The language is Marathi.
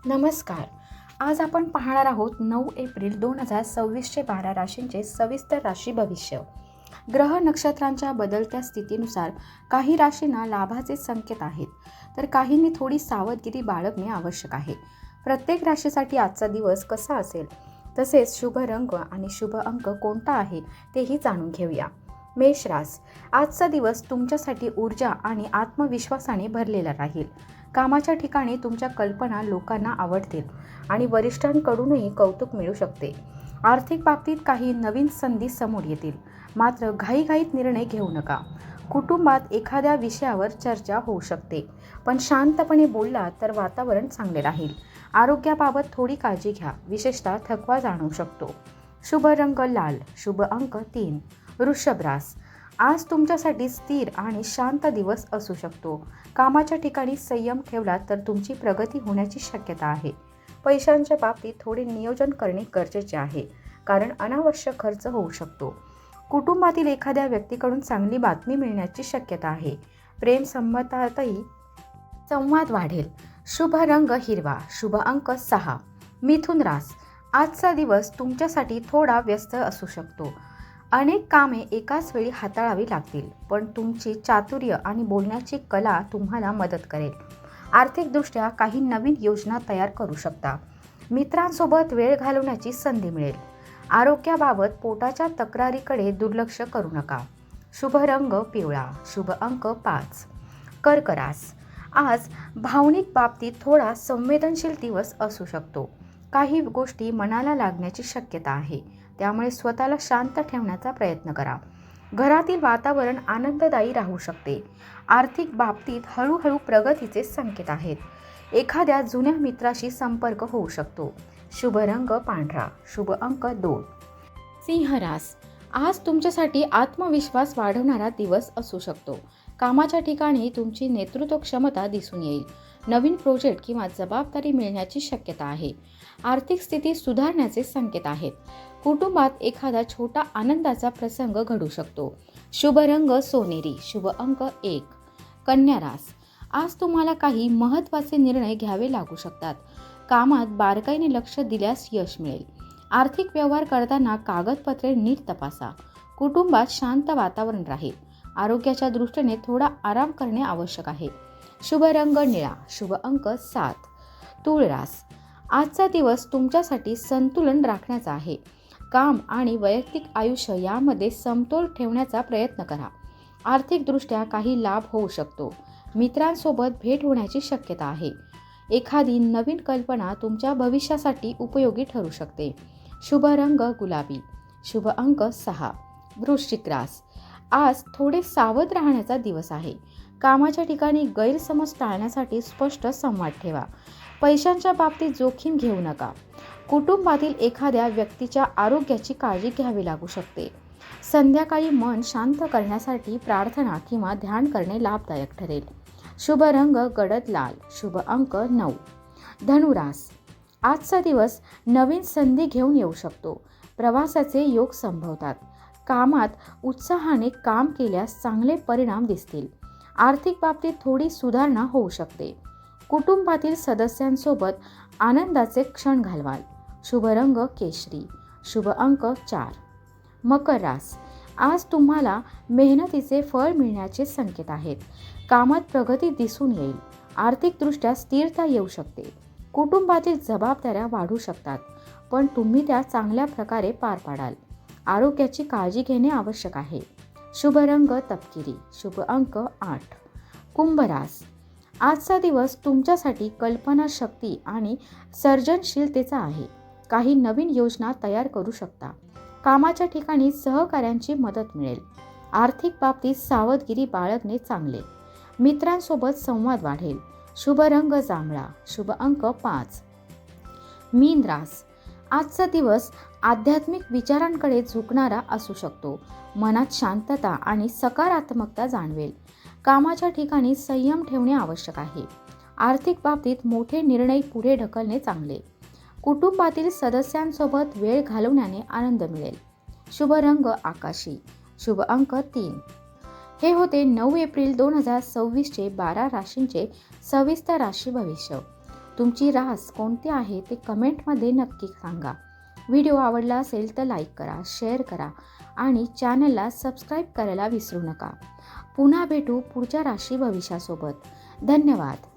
नमस्कार. आज आपण पाहणार आहोत 9 एप्रिल 2026चे 12 राशींचे सविस्तर राशी भविष्य. ग्रह नक्षत्रांच्या बदलत्या स्थितीनुसार काही राशींना लाभाचे संकेत आहेत, तर काहींनी थोडी सावधगिरी बाळगणे आवश्यक आहे. प्रत्येक राशीसाठी आजचा दिवस कसा असेल, तसेच शुभ रंग आणि शुभ अंक कोणता आहे तेही जाणून घेऊया. मेष रास. आजचा दिवस तुमच्यासाठी ऊर्जा आणि आत्मविश्वासाने भरलेला राहील. कामाच्या ठिकाणी तुमच्या कल्पना लोकांना आवडतील आणि वरिष्ठांकडूनही कौतुक मिळू शकते. आर्थिक बाबतीत काही नवीन संधी समोर येतील, मात्र घाईघाईत निर्णय घेऊ नका. कुटुंबात एखाद्या विषयावर चर्चा होऊ शकते, पण शांतपणे बोलला तर वातावरण चांगले राहील. आरोग्याबाबत थोडी काळजी घ्या, विशेषतः थकवा जाणवू शकतो. शुभ रंग लाल, शुभ अंक 3. वृषभ रास. आज तुमच्यासाठी स्थिर आणि शांत दिवस असू शकतो. कामाच्या ठिकाणी संयम ठेवला तर तुमची प्रगती होण्याची शक्यता आहे. पैशांच्या बाबतीत थोडे नियोजन करणे गरजेचे आहे, कारण अनावश्यक खर्च होऊ शकतो. कुटुंबातील एखाद्या व्यक्तीकडून चांगली बातमी मिळण्याची शक्यता आहे. प्रेम संबंधातही संवाद वाढेल. शुभ रंग हिरवा, शुभ अंक 6. मिथुन रास. आजचा दिवस तुमच्यासाठी थोडा व्यस्त असू शकतो. अनेक कामे एकाच वेळी हाताळावी लागतील, पण तुमची चातुर्य आणि बोलण्याची कला तुम्हाला मदत करेल. आर्थिकदृष्ट्या काही नवीन योजना तयार करू शकता. मित्रांसोबत वेळ घालवण्याची संधी मिळेल. आरोग्याबाबत पोटाच्या तक्रारीकडे दुर्लक्ष करू नका. शुभ रंग पिवळा, शुभ अंक 5. कर्क रास. आज भावनिक बाबतीत थोडा संवेदनशील दिवस असू शकतो. काही गोष्टी मनाला लागण्याची शक्यता आहे, त्यामुळे स्वतःला शांत ठेवण्याचा प्रयत्न करा. घरातील वातावरण आनंददायी राहू शकते. आर्थिक बाबतीत हळूहळू प्रगतीचे संकेत आहेत. एखाद्या जुन्या मित्राशी संपर्क होऊ शकतो. शुभ रंग पांढरा, शुभ अंक 2. सिंह रास. आज तुमच्यासाठी आत्मविश्वास वाढवणारा दिवस असू शकतो. कामाच्या ठिकाणी तुमची नेतृत्व क्षमता दिसून येईल. नवीन प्रोजेक्ट किंवा जबाबदारी मिळण्याची शक्यता आहे. आर्थिक स्थिती सुधारण्याचे संकेत आहेत. कुटुंबात एखादा छोटा आनंदाचा प्रसंग घडू शकतो. शुभ रंग सोनेरी, शुभ अंक 1. कन्या रास. आज तुम्हाला काही महत्त्वाचे निर्णय घ्यावे लागू शकतात. कामात बारकाईने लक्ष दिल्यास यश मिळेल. आर्थिक व्यवहार करताना कागदपत्रे नीट तपासा. कुटुंबात शांत वातावरण राहील. आरोग्याच्या दृष्टीने थोडा आराम करणे आवश्यक आहे. शुभ रंग निळा, शुभ अंक 7. तूळ रास. आजचा दिवस तुमच्यासाठी संतुलन राखण्याचा आहे. काम आणि वैयक्तिक आयुष्य यामध्ये समतोल ठेवण्याचा प्रयत्न करा. आर्थिकदृष्ट्या काही लाभ होऊ शकतो. मित्रांसोबत भेट होण्याची शक्यता आहे. एखादी नवीन कल्पना तुमच्या भविष्यासाठी उपयोगी ठरू शकते. शुभ रंग गुलाबी, शुभ अंक 6. वृश्चिक रास. आज थोडे सावध राहण्याचा दिवस आहे. कामाच्या ठिकाणी गैरसमज टाळण्यासाठी स्पष्ट संवाद ठेवा. पैशांच्या बाबतीत जोखीम घेऊ नका. कुटुंबातील एखाद्या व्यक्तीच्या आरोग्याची काळजी घ्यावी लागू शकते. संध्याकाळी मन शांत करण्यासाठी प्रार्थना किंवा ध्यान करणे लाभदायक ठरेल. शुभ रंग गडद लाल, शुभ अंक 9. धनुरास. आजचा दिवस नवीन संधी घेऊन येऊ शकतो. प्रवासाचे योग संभवतात. कामात उत्साहाने काम केल्यास चांगले परिणाम दिसतील. आर्थिक बाबतीत थोडी सुधारणा होऊ शकते. कुटुंबातील सदस्यांसोबत आनंदाचे क्षण घालवाल. शुभ रंग केशरी, शुभ अंक 4. मकर रास. आज तुम्हाला मेहनतीचे फळ मिळण्याचे संकेत आहेत. कामात प्रगती दिसून येईल. आर्थिकदृष्ट्या स्थिरता येऊ शकते. कुटुंबातील जबाबदाऱ्या वाढू शकतात, पण तुम्ही त्या चांगल्या प्रकारे पार पाडाल. आरोग्याची काळजी घेणे आवश्यक आहे. शुभ रंग तपकिरी, शुभ अंक 8. कुंभ रास. आजचा दिवस तुमच्यासाठी कल्पनाशक्ती आणि सर्जनशीलतेचा आहे. काही नवीन योजना तयार करू शकता. कामाच्या ठिकाणी सहकाऱ्यांची मदत मिळेल. आर्थिक बाबतीत सावधगिरी बाळगणे चांगले. मित्रांसोबत संवाद वाढेल. शुभ रंग जांभळा, शुभ अंक 5. मीन रास. आजचा दिवस आध्यात्मिक विचारांकडे झुकणारा असू शकतो. मनात शांतता आणि सकारात्मकता जाणवेल. कामाच्या ठिकाणी संयम ठेवणे आवश्यक आहे. आर्थिक बाबतीत मोठे निर्णय पुढे ढकलणे चांगले. कुटुंबातील सदस्यांसोबत वेळ घालवण्याने आनंद मिळेल. शुभ रंग आकाशी, शुभ अंक 3. हे होते 9 एप्रिल 2026चे 12 राशींचे सविस्तर राशी भविष्य. तुमची रास कोणती आहे ते कमेंटमध्ये नक्की सांगा. व्हिडिओ आवडला असेल तर लाईक करा, शेअर करा आणि चॅनलला सबस्क्राईब करायला विसरू नका. पुन्हा भेटू पुढच्या राशी भविष्यासोबत. धन्यवाद.